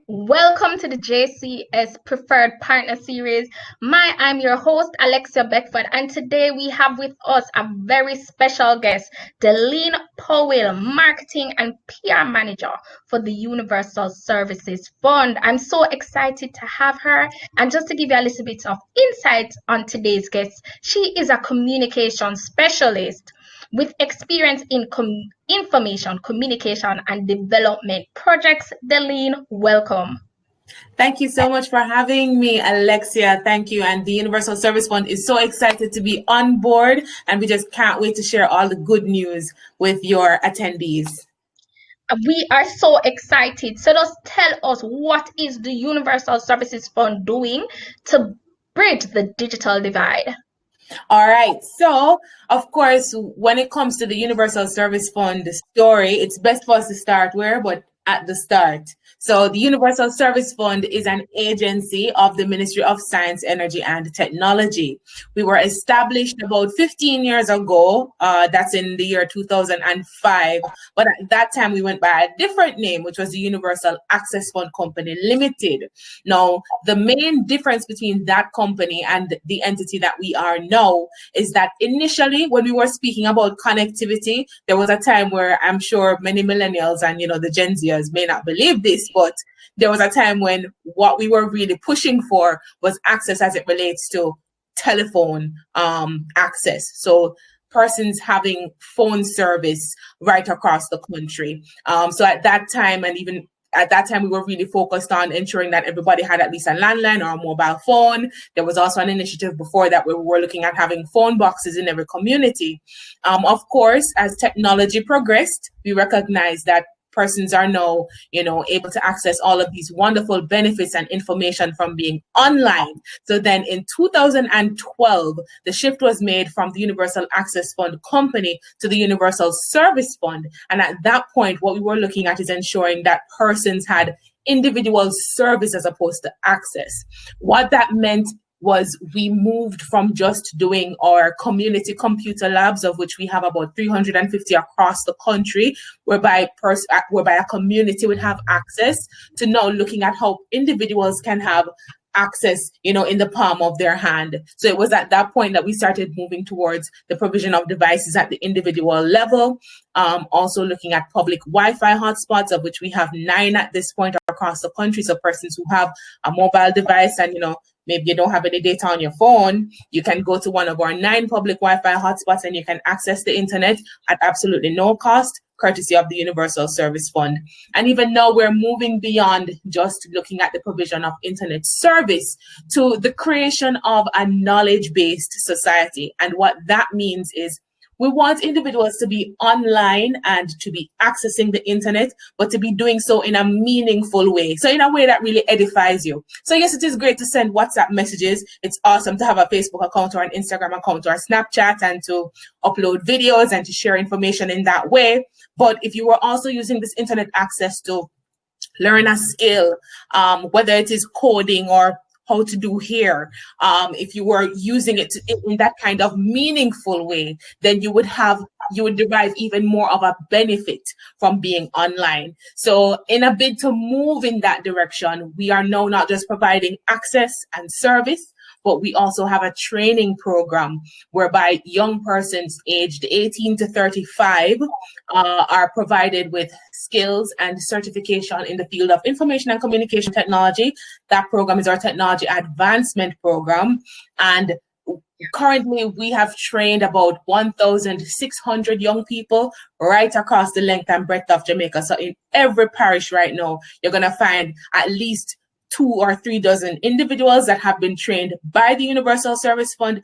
Welcome to the JCS Preferred Partner Series. I'm your host, Alexia Beckford, and today we have with us a very special guest, Deleen Powell, Marketing and PR Manager for the Universal Services Fund. I'm so excited to have her, and just to give you a little bit of insight on today's guest, she is a communication specialist with experience in information, communication, and development projects. Deleen, welcome. Thank you so much for having me, Alexia. Thank you. And the Universal Service Fund is so excited to be on board, and we just can't wait to share all the good news with your attendees. We are so excited. So just tell us, what is the Universal Services Fund doing to bridge the digital divide? All right. So, of course, when it comes to the Universal Service Fund story, it's best for us to start where? But at the start. So the Universal Service Fund is an agency of the Ministry of Science, Energy and Technology. We were established about 15 years ago. That's in the year 2005. But at that time, we went by a different name, which was the Universal Access Fund Company Limited. Now, the main difference between that company and the entity that we are now is that initially, when we were speaking about connectivity, there was a time where I'm sure many millennials and, the Gen Zers may not believe this, but there was a time when what we were really pushing for was access as it relates to telephone access. So persons having phone service right across the country. So at that time, and even at that time, we were really focused on ensuring that everybody had at least a landline or a mobile phone. There was also an initiative before that where we were looking at having phone boxes in every community. Of course, as technology progressed, we recognized that persons are now, able to access all of these wonderful benefits and information from being online. So then in 2012, the shift was made from the Universal Access Fund Company to the Universal Service Fund. And at that point, what we were looking at is ensuring that persons had individual service as opposed to access. What that meant was we moved from just doing our community computer labs, of which we have about 350 across the country, whereby a community would have access, to now looking at how individuals can have access, in the palm of their hand. So it was at that point that we started moving towards the provision of devices at the individual level. Also looking at public Wi-Fi hotspots, of which we have 9 at this point across the country. So persons who have a mobile device and, maybe you don't have any data on your phone, you can go to one of our 9 public Wi-Fi hotspots and you can access the internet at absolutely no cost, courtesy of the Universal Service Fund. And even now we're moving beyond just looking at the provision of internet service to the creation of a knowledge-based society. And what that means is we want individuals to be online and to be accessing the internet, but to be doing so in a meaningful way. So in a way that really edifies you. So yes, it is great to send WhatsApp messages. It's awesome to have a Facebook account or an Instagram account or a Snapchat and to upload videos and to share information in that way. But if you were also using this internet access to learn a skill, whether it is coding or how to do hair, if you were using it in that kind of meaningful way, then you would derive even more of a benefit from being online. So in a bid to move in that direction, we are now not just providing access and service, but we also have a training program whereby young persons aged 18 to 35 are provided with skills and certification in the field of information and communication technology. That program is our Technology Advancement Program. And currently, we have trained about 1,600 young people right across the length and breadth of Jamaica. So in every parish right now, you're going to find at least 2 or 3 dozen individuals that have been trained by the Universal Service Fund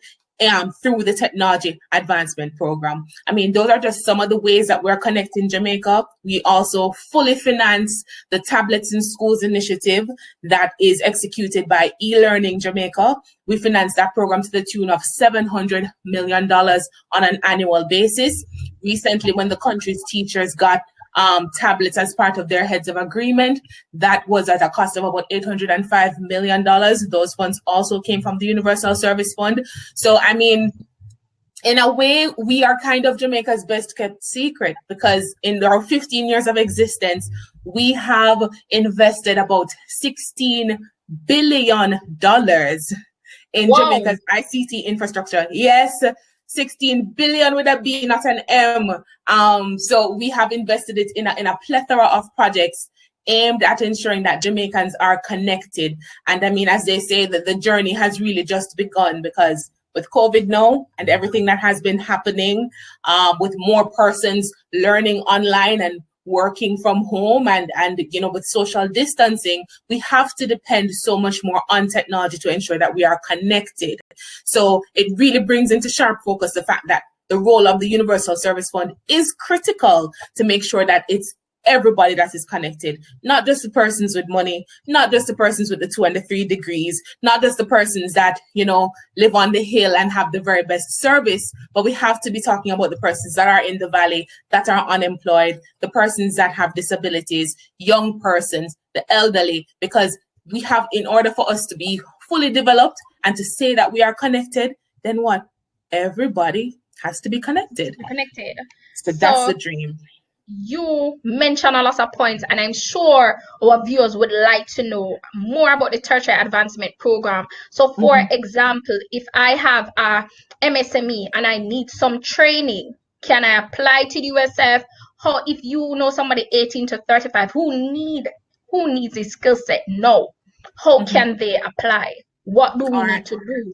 through the Technology Advancement Program. I mean, those are just some of the ways that we're connecting Jamaica. We also fully finance the Tablets in Schools initiative that is executed by eLearning Jamaica. We finance that program to the tune of $700 million on an annual basis. Recently, when the country's teachers got tablets as part of their heads of agreement, that was at a cost of about $805 million. Those funds also came from the Universal Service Fund. So, I mean, in a way, we are kind of Jamaica's best kept secret, because in our 15 years of existence, we have invested about $16 billion in Jamaica's ICT infrastructure. Yes, 16 billion with a B, not an M. So we have invested it in a plethora of projects aimed at ensuring that Jamaicans are connected. And I mean, as they say, that the journey has really just begun, because with COVID now and everything that has been happening, with more persons learning online and working from home, and with social distancing, we have to depend so much more on technology to ensure that we are connected. So it really brings into sharp focus the fact that the role of the Universal Service Fund is critical to make sure that it's everybody that is connected, not just the persons with money, not just the persons with the 2 and the 3 degrees, not just the persons that, live on the hill and have the very best service, but we have to be talking about the persons that are in the valley, that are unemployed, the persons that have disabilities, young persons, the elderly, because we have, in order for us to be fully developed and to say that we are connected, then what? Everybody has to be connected. So that's the dream. You mentioned a lot of points, and I'm sure our viewers would like to know more about the tertiary advancement program. So for example, if I have a MSME and I need some training, can I apply to the USF? How, if you know somebody 18 to 35 who needs this skill set now, how can they apply? What do we need to do?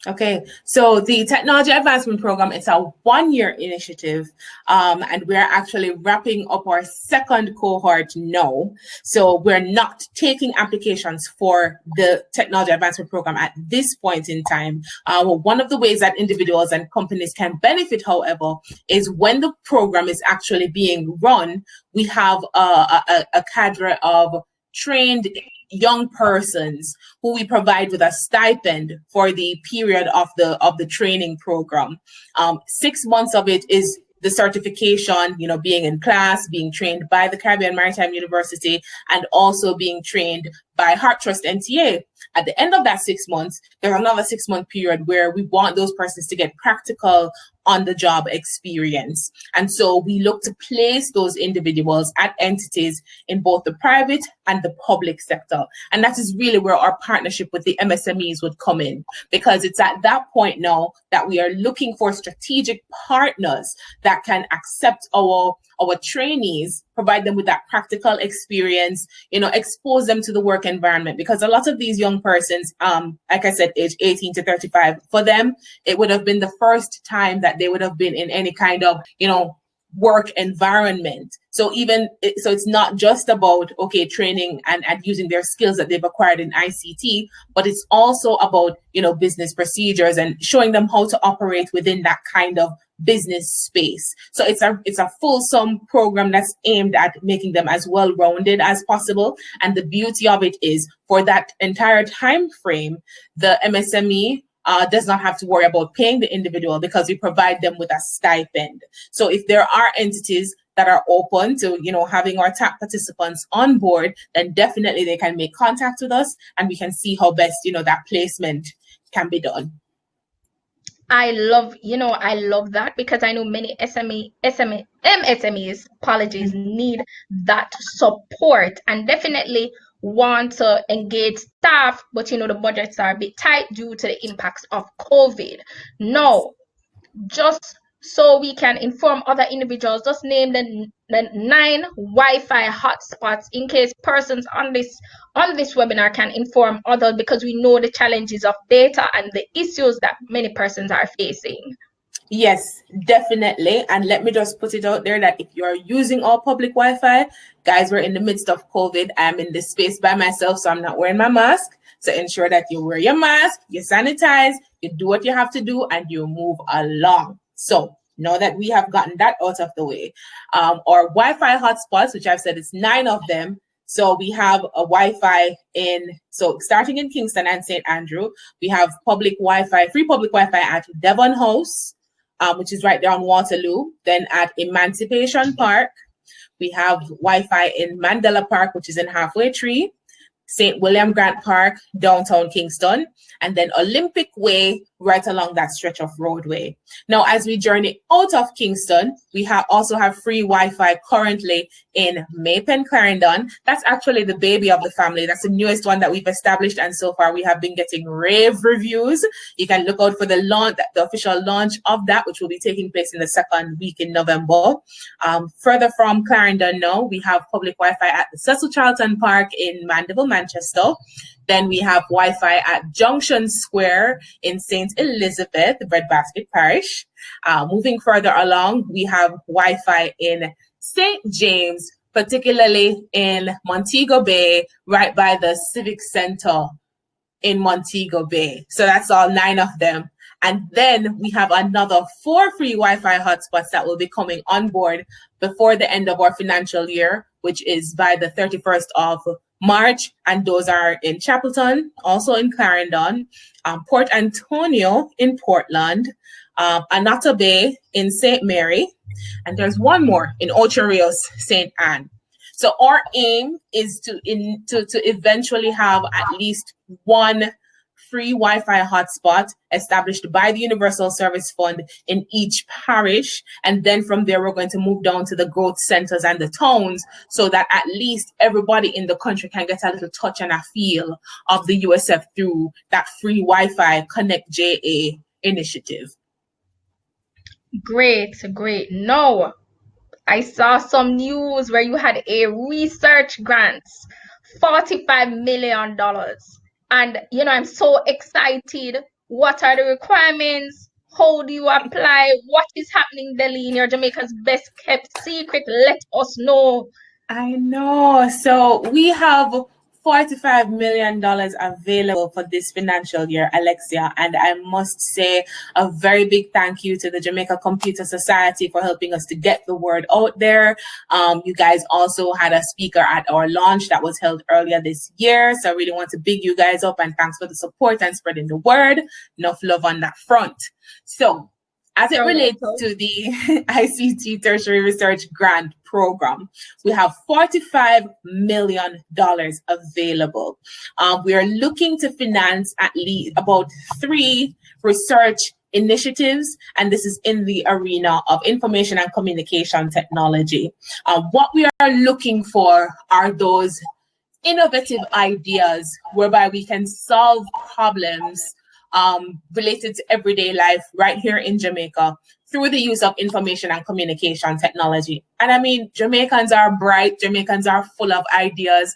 Okay, so the Technology Advancement Program, it's a 1-year initiative, and we're actually wrapping up our 2nd cohort now. So we're not taking applications for the Technology Advancement Program at this point in time. One of the ways that individuals and companies can benefit, however, is when the program is actually being run, we have a cadre of trained young persons who we provide with a stipend for the period of the training program. 6 months of it is the certification, being in class, being trained by the Caribbean Maritime University, and also being trained by Heart Trust NTA. At the end of that 6 months, there's another 6-month period where we want those persons to get practical on-the-job experience. And so we look to place those individuals at entities in both the private and the public sector. And that is really where our partnership with the MSMEs would come in, because it's at that point now that we are looking for strategic partners that can accept our trainees, provide them with that practical experience, expose them to the work environment. Because a lot of these young persons, like I said, age 18 to 35, for them, it would have been the first time that they would have been in any kind of, work environment. So it's not just about, training and using their skills that they've acquired in ICT, but it's also about, business procedures and showing them how to operate within that kind of business space. So it's a fulsome program that's aimed at making them as well-rounded as possible. And the beauty of it is, for that entire time frame, the MSME does not have to worry about paying the individual, because we provide them with a stipend. So if there are entities that are open to, having our TAP participants on board, then definitely they can make contact with us, and we can see how best, that placement can be done. I love that, because I know many MSMEs, need that support, and definitely want to engage staff, but the budgets are a bit tight due to the impacts of COVID. No, just so we can inform other individuals, just name the 9 Wi-Fi hotspots in case persons on this webinar can inform others, because we know the challenges of data and the issues that many persons are facing. Yes, definitely. And let me just put it out there that if you're using all public Wi-Fi, guys, we're in the midst of COVID. I'm in this space by myself, so I'm not wearing my mask. So ensure that you wear your mask, you sanitize, you do what you have to do, and you move along. So now that we have gotten that out of the way, our Wi-Fi hotspots, which I've said is 9 of them. So we have a Wi-Fi starting in Kingston and St. Andrew, we have free public Wi-Fi at Devon House, which is right there on Waterloo. Then at Emancipation Park, we have Wi-Fi in Mandela Park, which is in Halfway Tree. St. William Grant Park, downtown Kingston, and then Olympic Way right along that stretch of roadway. Now, as we journey out of Kingston, we also have free Wi-Fi currently in Maypen, Clarendon. That's actually the baby of the family. That's the newest one that we've established, and so far we have been getting rave reviews. You can look out for the launch, the official launch of that, which will be taking place in the second week in November. Further from Clarendon now, we have public Wi-Fi at the Cecil Charlton Park in Mandeville, Manchester. Then we have Wi-Fi at Junction Square in St. Elizabeth, Breadbasket Parish. Moving further along, we have Wi-Fi in St. James, particularly in Montego Bay, right by the Civic Center in Montego Bay. So that's all 9 of them. And then we have another 4 free Wi-Fi hotspots that will be coming on board before the end of our financial year, which is by the 31st of March. And those are in Chapelton, also in Clarendon, Port Antonio in Portland, Anata Bay in St. Mary, and there's one more in Ocho Rios, St. Anne. So our aim is to eventually have at least one free Wi-Fi hotspot established by the Universal Service Fund in each parish. And then from there, we're going to move down to the growth centers and the towns so that at least everybody in the country can get a little touch and a feel of the USF through that free Wi-Fi Connect JA initiative. Great, great. No, I saw some news where you had a research grant, $45 million. And, I'm so excited. What are the requirements? How do you apply? What is happening, Deleen? You're Jamaica's best kept secret. Let us know. I know. So we have $45 million available for this financial year, Alexia. And I must say a very big thank you to the Jamaica Computer Society for helping us to get the word out there. You guys also had a speaker at our launch that was held earlier this year. So I really want to big you guys up and thanks for the support and spreading the word. Enough love on that front. So as it relates to the ICT Tertiary Research Grant program, we have $45 million available. We are looking to finance at least about 3 research initiatives, and this is in the arena of information and communication technology. What we are looking for are those innovative ideas whereby we can solve problems related to everyday life right here in Jamaica through the use of information and communication technology. And I mean, Jamaicans are bright, Jamaicans are full of ideas,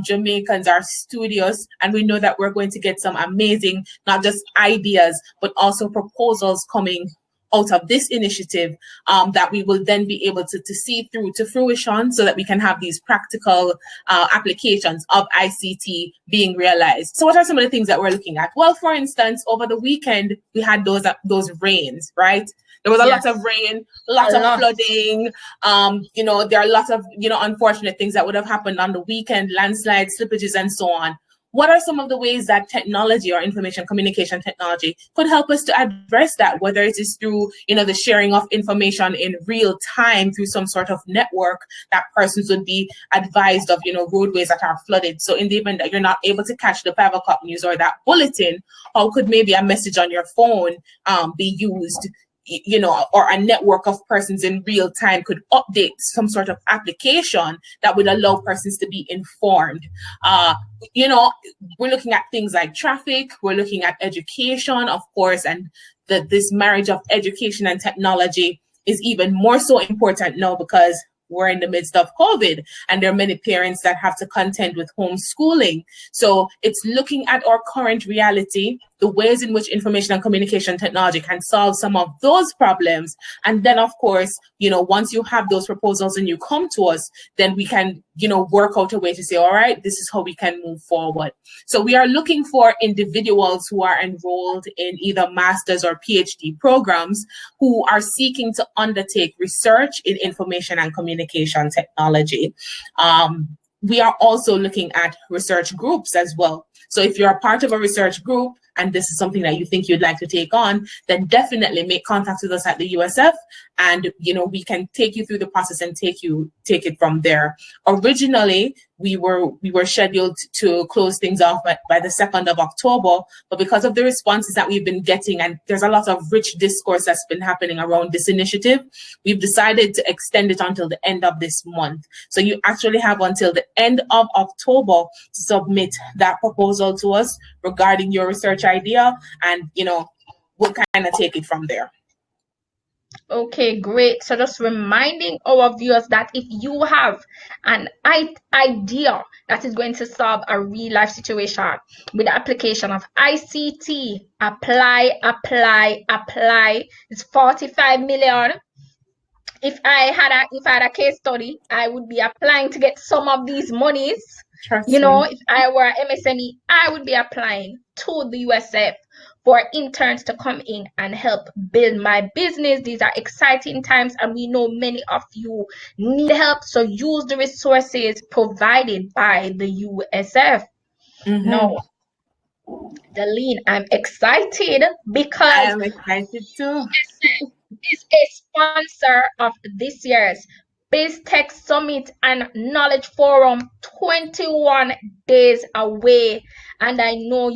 Jamaicans are studious, and we know that we're going to get some amazing, not just ideas, but also proposals coming out of this initiative that we will then be able to see through to fruition so that we can have these practical applications of ICT being realized. So what are some of the things that we're looking at? Well, for instance, over the weekend, we had those rains, right? There was a lot of rain, lots of flooding. There are a lot of, unfortunate things that would have happened on the weekend, landslides, slippages, and so on. What are some of the ways that technology or information communication technology could help us to address that, whether it is through, the sharing of information in real time through some sort of network that persons would be advised of, roadways that are flooded. So in the event that you're not able to catch the 5 o'clock news or that bulletin, how could maybe a message on your phone be used, or a network of persons in real time could update some sort of application that would allow persons to be informed. We're looking at things like traffic, we're looking at education, of course, and this marriage of education and technology is even more so important now because we're in the midst of COVID and there are many parents that have to contend with homeschooling. So it's looking at our current reality, the ways in which information and communication technology can solve some of those problems. And then, of course, once you have those proposals and you come to us, then we can, work out a way to say, all right, this is how we can move forward. So we are looking for individuals who are enrolled in either master's or PhD programs who are seeking to undertake research in information and communication technology. We are also looking at research groups as well. So if you're a part of a research group and this is something that you think you'd like to take on, then definitely make contact with us at the USF and we can take you through the process and take it from there. Originally, we were scheduled to close things off by the 2nd of October, but because of the responses that we've been getting, and there's a lot of rich discourse that's been happening around this initiative, we've decided to extend it until the end of this month. So you actually have until the end of October to submit that proposal to us regarding your research idea, and we'll kind of take it from there. Okay, great. So just reminding our viewers that if you have an idea that is going to solve a real life situation with the application of ICT, apply. It's 45 million. If I had a case study, I would be applying to get some of these monies. Trust me. If I were MSME, I would be applying to the USF for interns to come in and help build my business. These are exciting times, and we know many of you need help. So use the resources provided by the USF. Now, Deleen, I'm excited because I am excited too. USF is a sponsor of this year's BizTech Summit and Knowledge Forum, 21 days away. And I know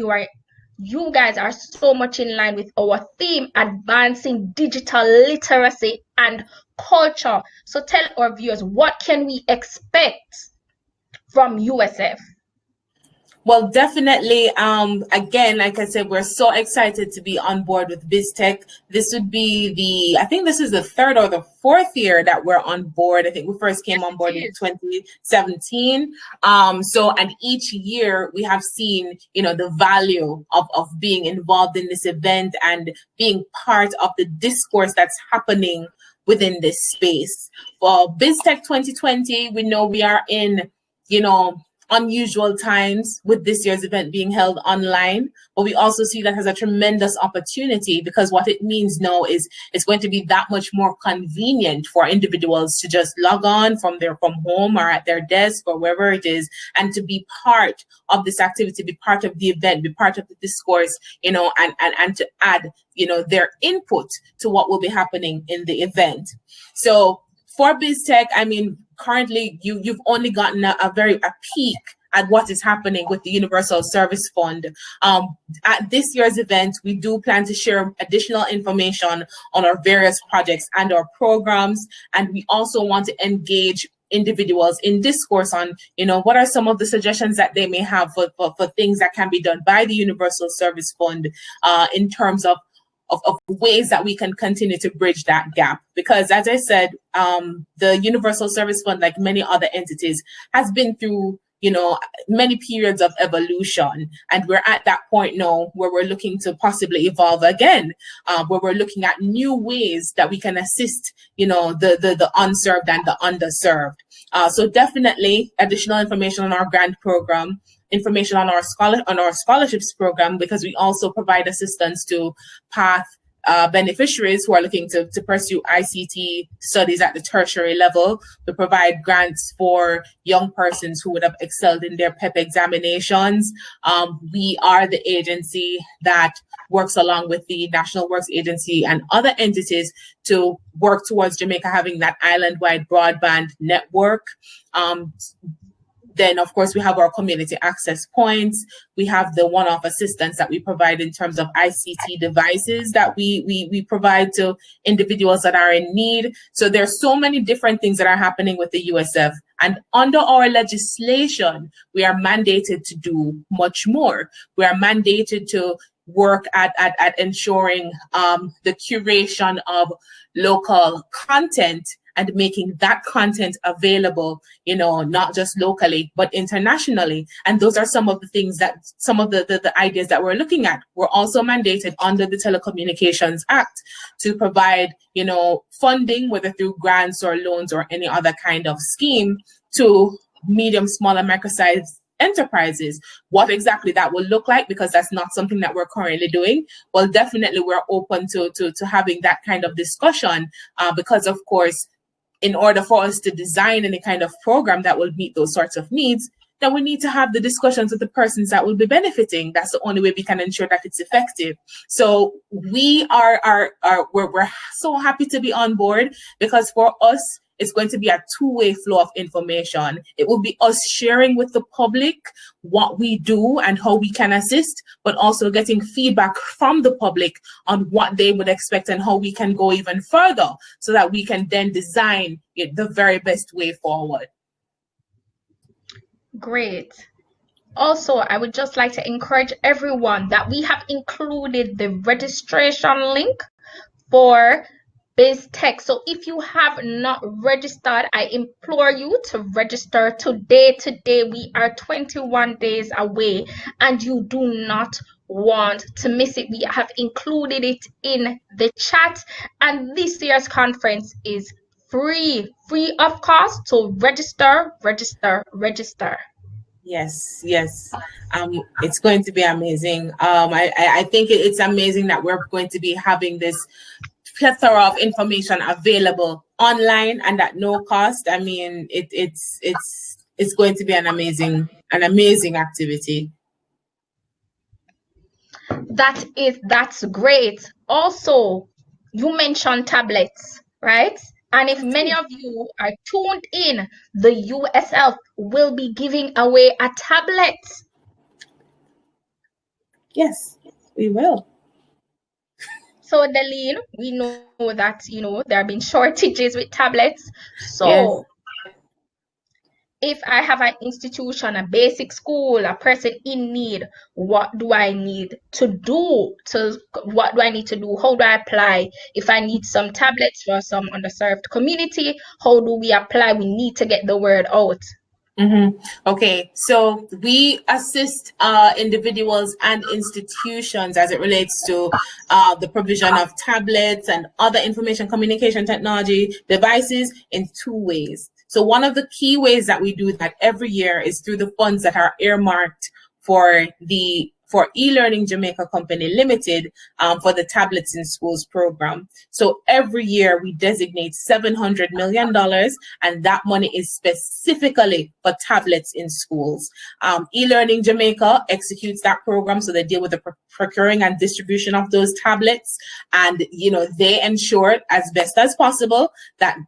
you guys are so much in line with our theme, advancing digital literacy and culture. So tell our viewers, what can we expect from USF? Well, definitely, again, like I said, we're so excited to be on board with BizTech. This would be I think this is the 3rd or the 4th year that we're on board. I think we first came on board in 2017. And each year we have seen, the value of being involved in this event and being part of the discourse that's happening within this space. For BizTech 2020, we know we are in, unusual times with this year's event being held online, but we also see that as a tremendous opportunity, because what it means now is it's going to be that much more convenient for individuals to just log on from home or at their desk or wherever it is, and to be part of this activity, be part of the event, be part of the discourse, and to add, their input to what will be happening in the event. So for BizTech, currently you've only gotten a peek at what is happening with the Universal Service Fund. At this year's event, we do plan to share additional information on our various projects and our programs, and we also want to engage individuals in discourse on, what are some of the suggestions that they may have for things that can be done by the Universal Service Fund in terms of ways that we can continue to bridge that gap. Because as I said, the Universal Service Fund, like many other entities, has been through, many periods of evolution. And we're at that point now where we're looking to possibly evolve again, where we're looking at new ways that we can assist, the unserved and the underserved. So definitely additional information on our grant program, information on our scholarships program, because we also provide assistance to path beneficiaries who are looking to pursue ICT studies at the tertiary level. We provide grants for young persons who would have excelled in their PEP examinations. We are the agency that works along with the National Works Agency and other entities to work towards Jamaica having that island-wide broadband network. Then, of course, we have our community access points. We have the one-off assistance that we provide in terms of ICT devices that we provide to individuals that are in need. So there's so many different things that are happening with the USF. And under our legislation, we are mandated to do much more. We are mandated to work at ensuring the curation of local content and making that content available, not just locally, but internationally. And those are some of the things some of the ideas that we're looking at. We're also mandated under the Telecommunications Act to provide, funding, whether through grants or loans or any other kind of scheme, to medium, small, and micro-sized enterprises. What exactly that will look like, because that's not something that we're currently doing. Well, definitely we're open to having that kind of discussion, because of course, in order for us to design any kind of program that will meet those sorts of needs, then we need to have the discussions with the persons that will be benefiting. That's the only way we can ensure that it's effective. So we're so happy to be on board, because for us, it's going to be a two-way flow of information. It will be us sharing with the public what we do and how we can assist, but also getting feedback from the public on what they would expect and how we can go even further so that we can then design it the very best way forward. Great. Also, I would just like to encourage everyone that we have included the registration link for BizTech. So if you have not registered, I implore you to register today. Today, we are 21 days away and you do not want to miss it. We have included it in the chat, and this year's conference is free of cost. So register. Yes. It's going to be amazing. I think it's amazing that we're going to be having this plethora of information available online and at no cost. I mean, it's going to be an amazing activity. That's great. Also, you mentioned tablets, right? And if many of you are tuned in, the USL will be giving away a tablet. Yes, we will. So, Deleen, we know that, there have been shortages with tablets. So, yes. If I have an institution, a basic school, a person in need, what do I need to do? What do I need to do? How do I apply? If I need some tablets for some underserved community, how do we apply? We need to get the word out. Okay, so we assist individuals and institutions as it relates to the provision of tablets and other information communication technology devices in two ways. So one of the key ways that we do that every year is through the funds that are earmarked for eLearning Jamaica Company Limited for the Tablets in Schools program. So every year we designate $700 million, and that money is specifically for tablets in schools. eLearning Jamaica executes that program, so they deal with the procuring and distribution of those tablets, and they ensure as best as possible that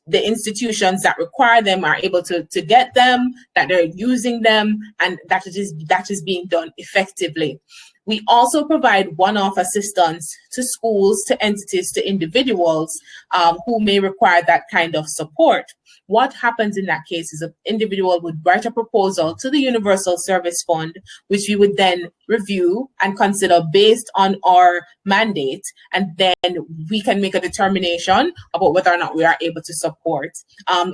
the institutions that require them are able to get them, that they're using them, and that is being done effectively. We also provide one-off assistance to schools, to entities, to individuals who may require that kind of support. What happens in that case is an individual would write a proposal to the Universal Service Fund, which we would then review and consider based on our mandate, and then we can make a determination about whether or not we are able to support.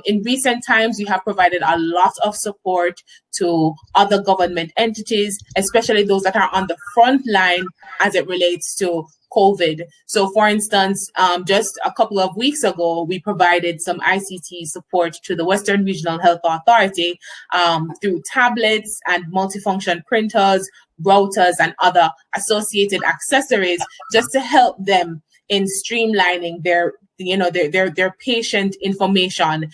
In recent times, we have provided a lot of support to other government entities, especially those that are on the front line as it relates to COVID. So for instance, just a couple of weeks ago, we provided some ICT support to the Western Regional Health Authority through tablets and multifunction printers, routers, and other associated accessories, just to help them in streamlining their patient information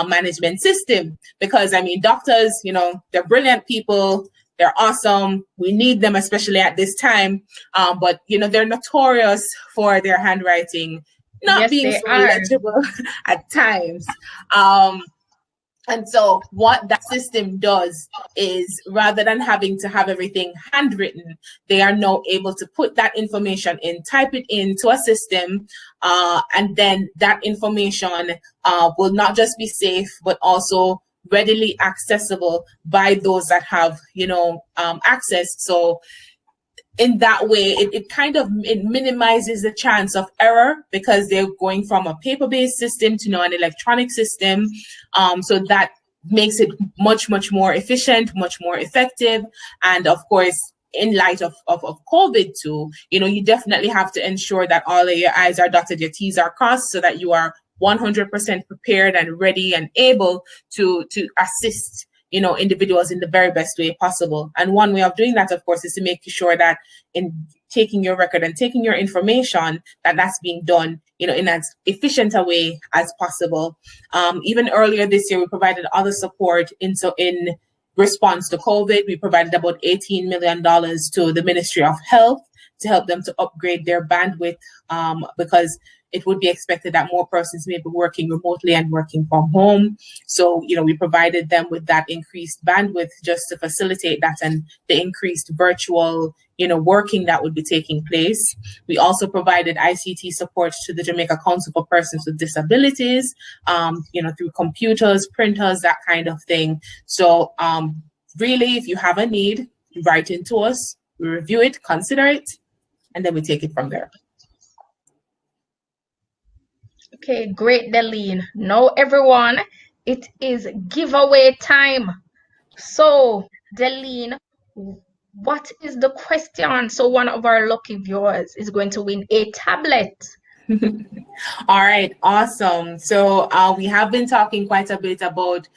management system. Because I mean, doctors, they're brilliant people. They're awesome. We need them, especially at this time. But they're notorious for their handwriting not being so legible at times. And so what that system does is, rather than having to have everything handwritten, they are now able to put that information in, type it into a system, and then that information will not just be safe, but also readily accessible by those that have, access. So in that way, it minimizes the chance of error, because they're going from a paper-based system to now an electronic system. So that makes it much, much more efficient, much more effective. And of course, in light of COVID too, you definitely have to ensure that all of your I's are dotted, your T's are crossed, so that you are 100% prepared and ready and able to assist individuals in the very best way possible. And one way of doing that, of course, is to make sure that in taking your record and taking your information, that's being done in as efficient a way as possible. Even earlier this year, we provided other support in response to COVID. We provided about $18 million to the Ministry of Health to help them to upgrade their bandwidth, because it would be expected that more persons may be working remotely and working from home. So, we provided them with that increased bandwidth just to facilitate that and the increased virtual, working that would be taking place. We also provided ICT support to the Jamaica Council for Persons with Disabilities, through computers, printers, that kind of thing. So really, if you have a need, write into us, we review it, consider it, and then we take it from there. Okay, great, Deleen. Now, everyone, it is giveaway time. So, Deleen, what is the question? So one of our lucky viewers is going to win a tablet. All right, awesome. So we have been talking quite a bit about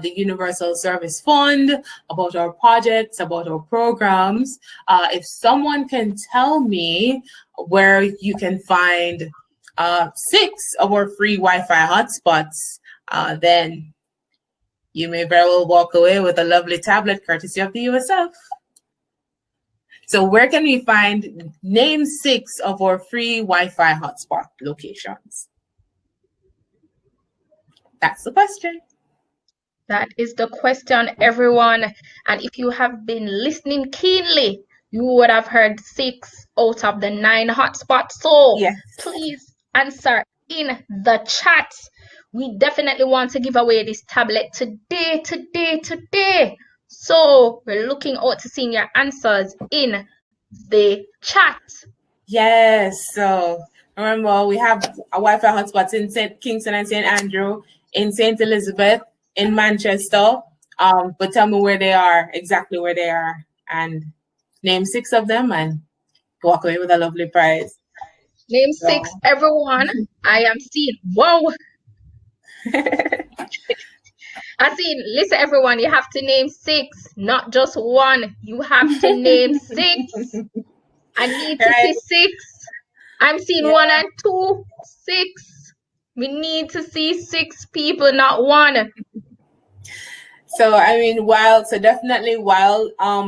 the Universal Service Fund, about our projects, about our programs. If someone can tell me where you can find 6 of our free Wi-Fi hotspots, then you may very well walk away with a lovely tablet courtesy of the USF. So where can we name 6 of our free Wi-Fi hotspot locations? That's the question. That is the question, everyone. And if you have been listening keenly, you would have heard 6 out of the 9 hotspots. So yes, please answer in the chat. We definitely want to give away this tablet today. So we're looking out to seeing your answers in the chat. Yes. So remember, we have a Wi-Fi hotspots in St. Kingston and St. Andrew, in St. Elizabeth, in Manchester. But tell me where they are, exactly where they are, and name 6 of them and walk away with a lovely prize. Name 6, everyone. I am seeing. Whoa. Listen, everyone, you have to name 6, not just 1. You have to name 6. I need to see 6. I'm seeing 1 and 2, 6. We need to see 6 people, not 1. So, while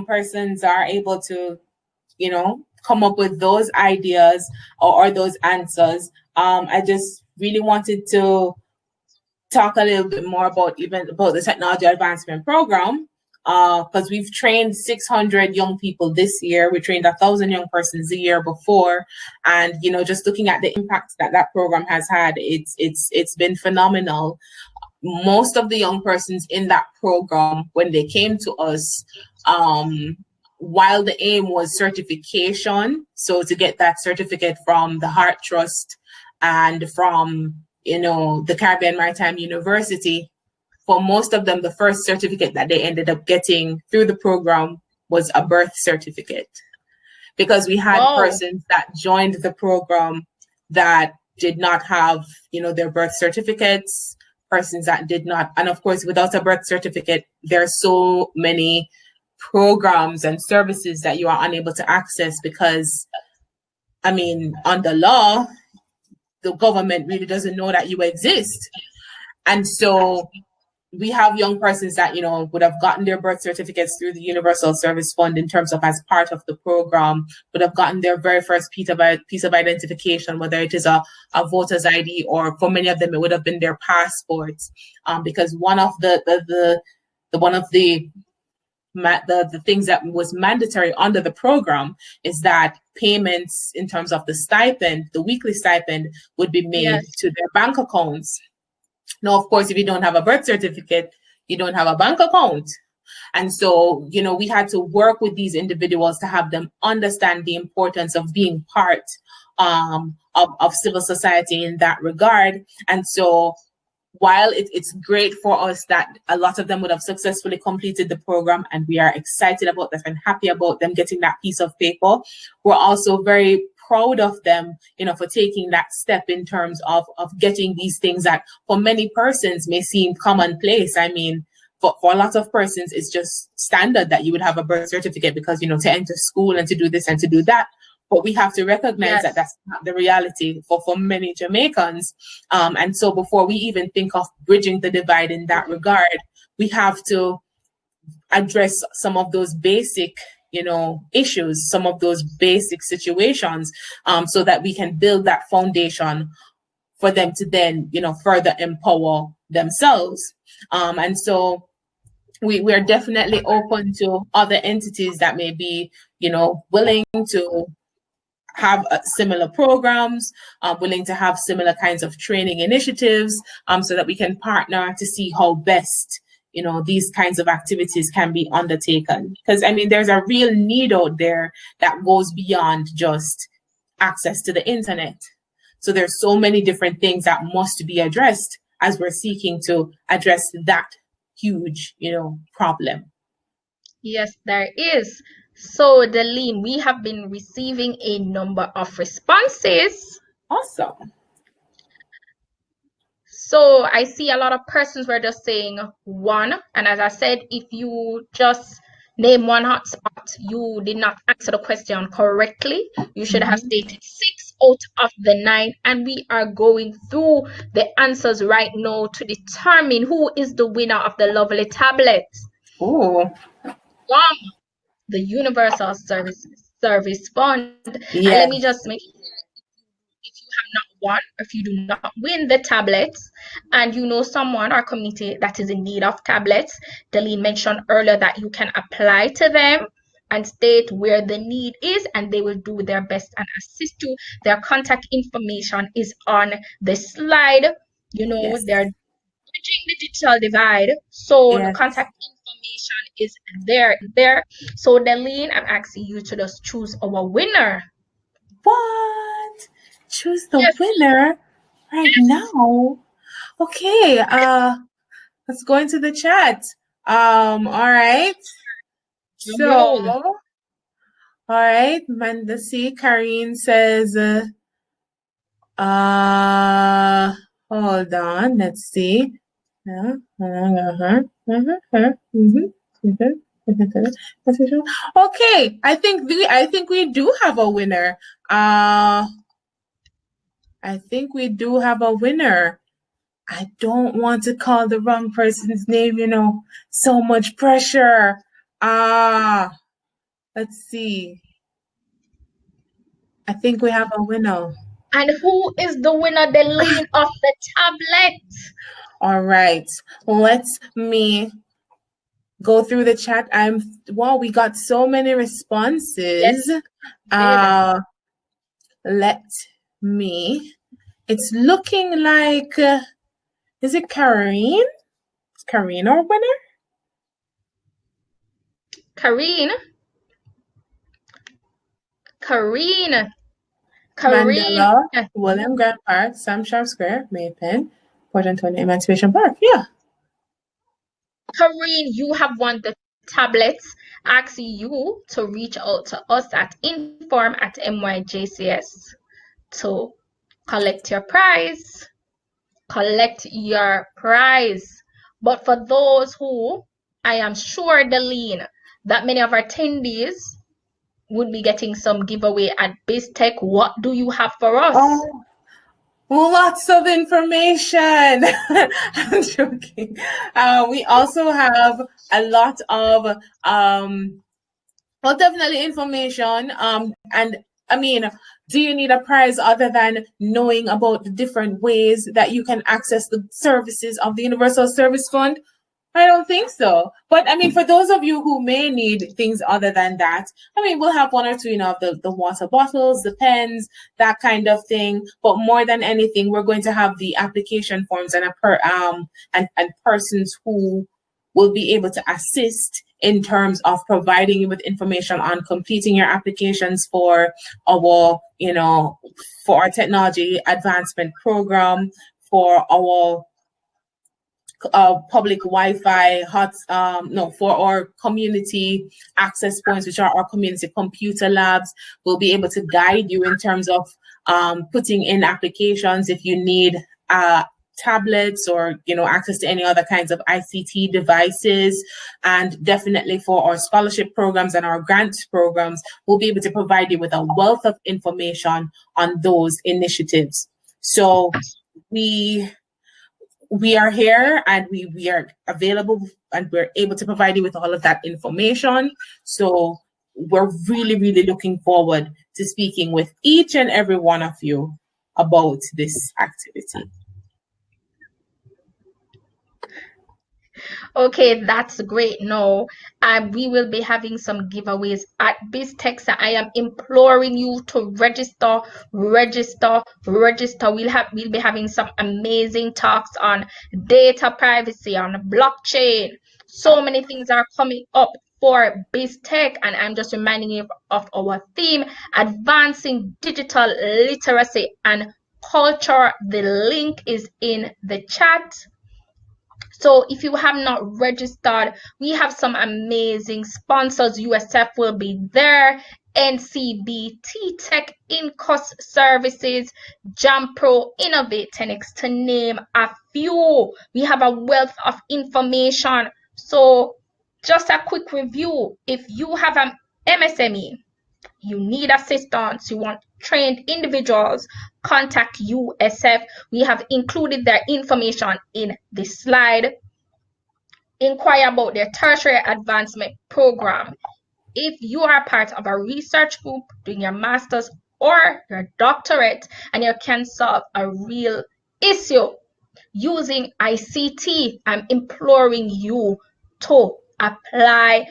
persons are able to, come up with those ideas or those answers, I just really wanted to talk a little bit more about the Technology Advancement Program, because we've trained 600 young people this year. We trained 1,000 young persons the year before, and just looking at the impact that program has had, it's been phenomenal. Most of the young persons in that program, when they came to us, while the aim was certification, so to get that certificate from the Heart Trust and from the Caribbean Maritime University, for most of them, the first certificate that they ended up getting through the program was a birth certificate, because we had persons that joined the program that did not have, their birth certificates, persons that did not. And of course, without a birth certificate, there are so many programs and services that you are unable to access because, under law, the government really doesn't know that you exist. And so we have young persons that, would have gotten their birth certificates through the Universal Service Fund in terms of as part of the program, would have gotten their very first piece of identification, whether it is a voter's ID, or for many of them, it would have been their passports. Because one of the things that was mandatory under the program is that payments in terms of the stipend, the weekly stipend, would be made to their bank accounts. Now, of course, if you don't have a birth certificate, you don't have a bank account. And so, we had to work with these individuals to have them understand the importance of being part of civil society in that regard. And so, while it's great for us that a lot of them would have successfully completed the program, and we are excited about that and happy about them getting that piece of paper, we're also very proud of them, for taking that step in terms of getting these things that for many persons may seem commonplace. For a lot of persons, it's just standard that you would have a birth certificate because, to enter school and to do this and to do that. But we have to recognize that that's not the reality for many Jamaicans. And so before we even think of bridging the divide in that regard, we have to address some of those basic, issues, some of those basic situations, so that we can build that foundation for them to then, further empower themselves. And so we are definitely open to other entities that may be, willing to have similar programs, willing to have similar kinds of training initiatives, so that we can partner to see how best, these kinds of activities can be undertaken. Because, there's a real need out there that goes beyond just access to the internet. So there's so many different things that must be addressed as we're seeking to address that huge, problem. Yes, there is. So, Deleen, we have been receiving a number of responses. Awesome. So I see a lot of persons were just saying one. And as I said, if you just name one hotspot, you did not answer the question correctly. You should have stated 6 out of the 9. And we are going through the answers right now to determine who is the winner of the lovely tablet. Oh. From the Universal Service Fund. Yes. And let me just make sure, if you have not won, if you do not win the tablets, and you know someone or community that is in need of tablets, Deleen mentioned earlier that you can apply to them and state where the need is, and they will do their best and assist you. Their contact information is on the slide. Yes. They're bridging the digital divide, so the contact information is there. So Deleen, I'm asking you to just choose our winner. What? Choose the winner right now? Okay, let's go into the chat. All right. So, all right, Mandasi Karine says, hold on, let's see. Okay, I think we do have a winner. I think we do have a winner. I don't want to call the wrong person's name, so much pressure. Let's see. I think we have a winner. And who is the winner, Deleen, of the tablet? All right, let me go through the chat. Wow, we got so many responses. Yes. It's looking like, is it Karine? Is Karine our winner? Karine. Mandela, William Grant Park, Sam Sharp Square, Maypen, Port Antonio Emancipation Park. Yeah. Karine, you have won the tablets. Asking you to reach out to us at inform@myjcs to collect your prize. But for those who, I am sure, Deleen, that many of our attendees would be getting some giveaway at BizTech. What do you have for us? Lots of information. I'm joking. We also have a lot of, definitely information. And do you need a prize other than knowing about the different ways that you can access the services of the Universal Service Fund? I don't think so. But for those of you who may need things other than that, we'll have one or two, of the water bottles, the pens, that kind of thing. But more than anything, we're going to have the application forms and and persons who will be able to assist in terms of providing you with information on completing your applications for our, for our technology advancement program, for our public Wi-Fi for our community access points, which are our community computer labs. We'll be able to guide you in terms of putting in applications if you need tablets or access to any other kinds of ICT devices. And definitely for our scholarship programs and our grant programs, we'll be able to provide you with a wealth of information on those initiatives. So we are here and we are available and we're able to provide you with all of that information. So we're really, really looking forward to speaking with each and every one of you about this activity. Okay, that's great. No, we will be having some giveaways at BizTech. So I am imploring you to register. We'll be having some amazing talks on data privacy, on blockchain. So many things are coming up for BizTech, and I'm just reminding you of our theme: advancing digital literacy and culture. The link is in the chat. So if you have not registered, we have some amazing sponsors. USF will be there, NCBT Tech, InCost Services, JamPro, Innovate 10X, to name a few. We have a wealth of information. So just a quick review. If you have an MSME, you need assistance, you want trained individuals, contact USF. We have included their information in this slide. Inquire about their tertiary advancement program. If you are part of a research group doing your master's or your doctorate and you can solve a real issue using ICT, I'm imploring you to apply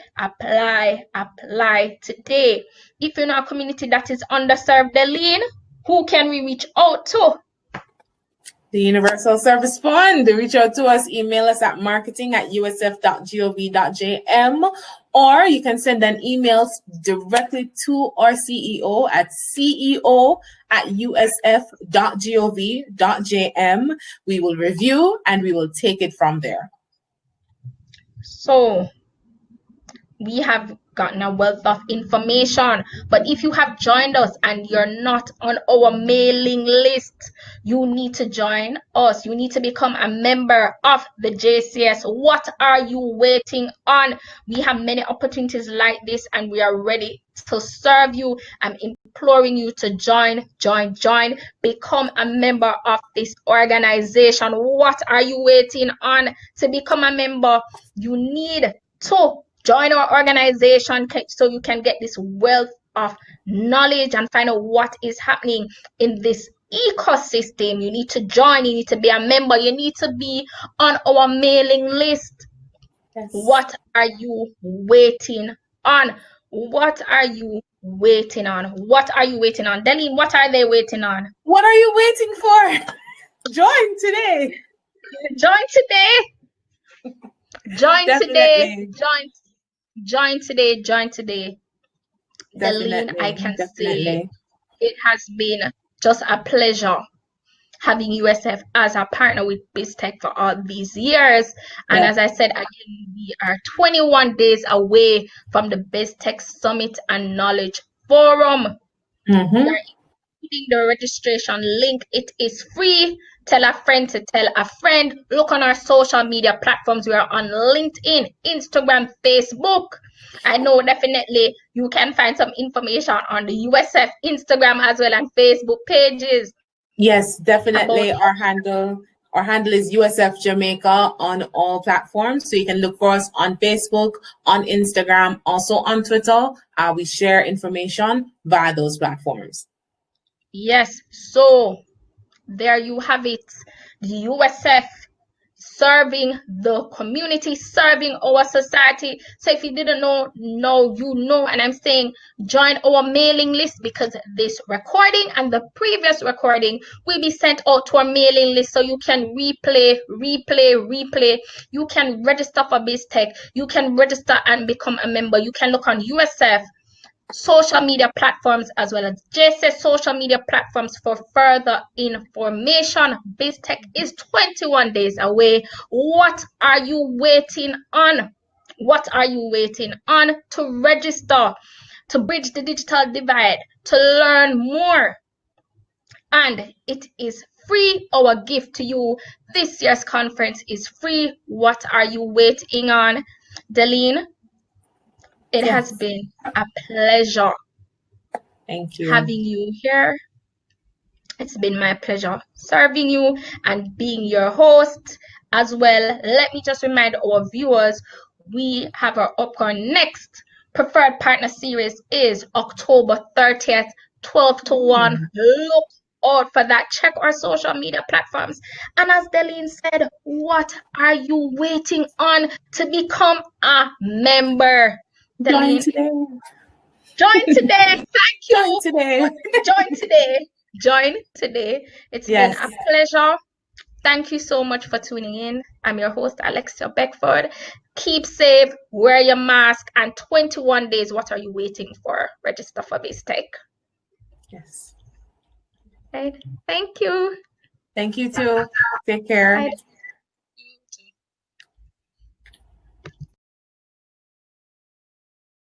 today. If you're in a community that is underserved, Deleen, who can we reach out to? The Universal Service Fund. Reach out to us, email us at marketing@usf.gov.jm, or you can send an email directly to our CEO at ceo@usf.gov.jm. We will review and we will take it from there. So we have gotten a wealth of information, but if you have joined us and you're not on our mailing list, you need to join us. You need to become a member of the JCS. What are you waiting on? We have many opportunities like this and we are ready to serve you. I'm imploring you to join, become a member of this organization. What are you waiting on to become a member? You need to join our organization so you can get this wealth of knowledge and find out what is happening in this ecosystem. You need to join, you need to be a member, you need to be on our mailing list. Yes. What are you waiting on? What are you waiting on? What are you waiting on? Deleen, what are they waiting on? What are you waiting for? Join today. Join today. Join today. Join today. Deleen, I can say it has been just a pleasure having USF as a partner with BizTech for all these years. And as I said again, we are 21 days away from the BizTech Summit and Knowledge Forum. We are including the registration link. It is free. Tell a friend to tell a friend. Look on our social media platforms. We are on LinkedIn, Instagram, Facebook. I know definitely you can find some information on the USF Instagram as well and Facebook pages. Yes, definitely. Our handle is USF Jamaica on all platforms. So you can look for us on Facebook, on Instagram, also on Twitter. We share information via those platforms. Yes, so there you have it. The USF serving the community, serving our society. So if you didn't know, now you know. And I'm saying join our mailing list because this recording and the previous recording will be sent out to our mailing list so you can replay. You can register for BizTech. You can register and become a member. You can look on USF social media platforms as well as JCS social media platforms for further information. BizTech is 21 days away. What are you waiting on? What are you waiting on to register, to bridge the digital divide, to learn more? And it is free. Our gift to you this year's conference is free. What are you waiting on? Deleen, it has been a pleasure. Thank you. Having you here. It's been my pleasure serving you and being your host as well. Let me just remind our viewers, we have our upcoming next preferred partner series is October 30th, 12 to 1. Look out for that. Check our social media platforms. And as Deleen said, what are you waiting on to become a member? Join Deleen, today. join today. Thank you. Join today. Join today. Join today. It's been a pleasure. Thank you so much for tuning in. I'm your host, Alexia Beckford. Keep safe, wear your mask, and 21 days. What are you waiting for? Register for BizTech. Yes. Right. Thank you. Thank you too. Take care. Bye.